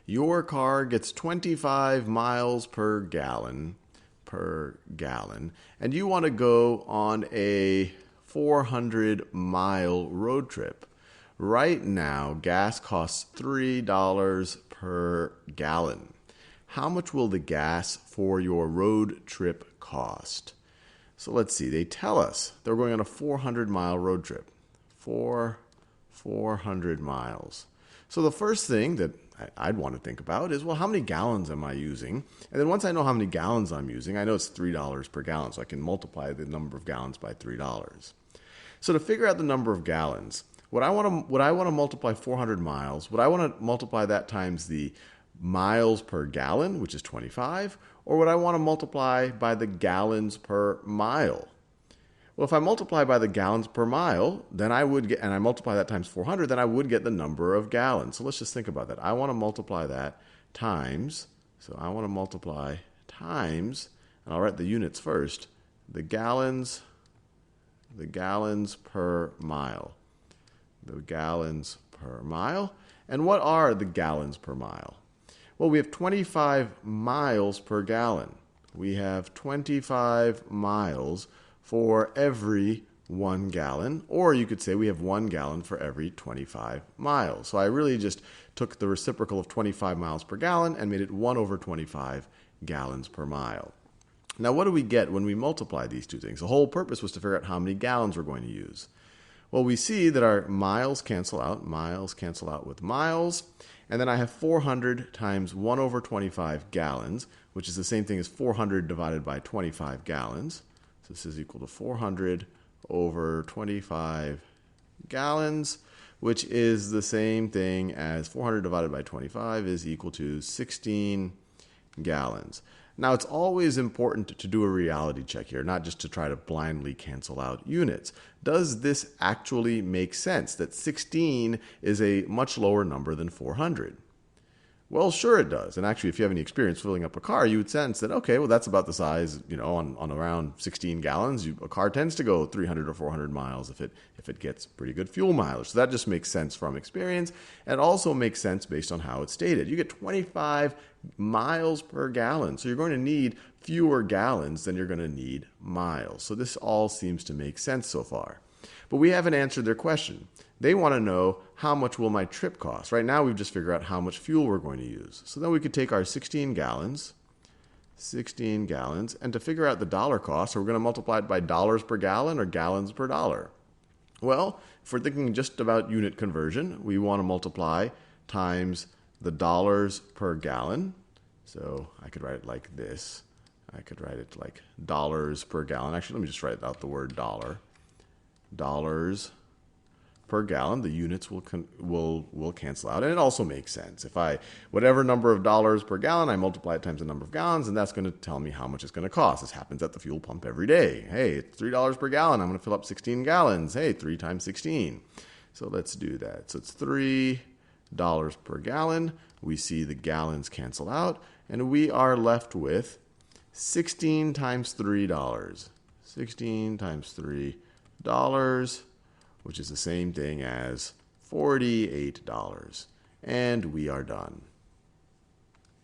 Your car gets 25 miles per gallon, and you want to go on a 400-mile road trip. Right now, gas costs $3 per gallon. How much will the gas for your road trip cost? So let's see. They tell us they're going on a 400-mile road trip. 400 miles. So the first thing that I'd want to think about is, well, how many gallons am I using? And then once I know how many gallons I'm using, I know it's $3 per gallon, so I can multiply the number of gallons by $3. So to figure out the number of gallons, would I want to multiply 400 miles? Would I want to multiply that times the miles per gallon, which is 25, or would I want to multiply by the gallons per mile? Well, if I multiply by the gallons per mile, then I would get, and I multiply that times 400, then I would get the number of gallons. So let's just think about that. I want to multiply that times, and I'll write the units first, the gallons per mile. The gallons per mile. And what are the gallons per mile? Well, we have 25 miles per gallon. We have 25 miles for every 1 gallon, or you could say we have 1 gallon for every 25 miles. So I really just took the reciprocal of 25 miles per gallon and made it 1 over 25 gallons per mile. Now, what do we get when we multiply these two things? The whole purpose was to figure out how many gallons we're going to use. Well, we see that our miles cancel out with miles, and then I have 400 times 1 over 25 gallons, which is the same thing as 400 divided by 25 gallons. So this is equal to 400 over 25 gallons, which is the same thing as 400 divided by 25 is equal to 16 gallons. Now, it's always important to do a reality check here, not just to try to blindly cancel out units. Does this actually make sense that 16 is a much lower number than 400? Well, sure it does. And actually, if you have any experience filling up a car, you would sense that, okay, well, that's about the size, on around 16 gallons. A car tends to go 300 or 400 miles if it gets pretty good fuel mileage. So that just makes sense from experience. And it also makes sense based on how it's stated. You get 25 miles per gallon. So you're going to need fewer gallons than you're going to need miles. So this all seems to make sense so far. But we haven't answered their question. They want to know, how much will my trip cost? Right now, we've just figured out how much fuel we're going to use. So then we could take our 16 gallons, and to figure out the dollar cost, so we're going to multiply it by dollars per gallon or gallons per dollar. Well, if we're thinking just about unit conversion, we want to multiply times the dollars per gallon. So I could write it like this. I could write it like dollars per gallon. Actually, let me just write out the word dollar. Dollars per gallon, the units will cancel out, and it also makes sense. If whatever number of dollars per gallon, I multiply it times the number of gallons, and that's going to tell me how much it's going to cost. This happens at the fuel pump every day. Hey, it's $3 per gallon. I'm going to fill up 16 gallons. Hey, 3 times 16. So let's do that. So it's $3 per gallon. We see the gallons cancel out, and we are left with 16 times $3. 16 times $3, which is the same thing as $48. And we are done.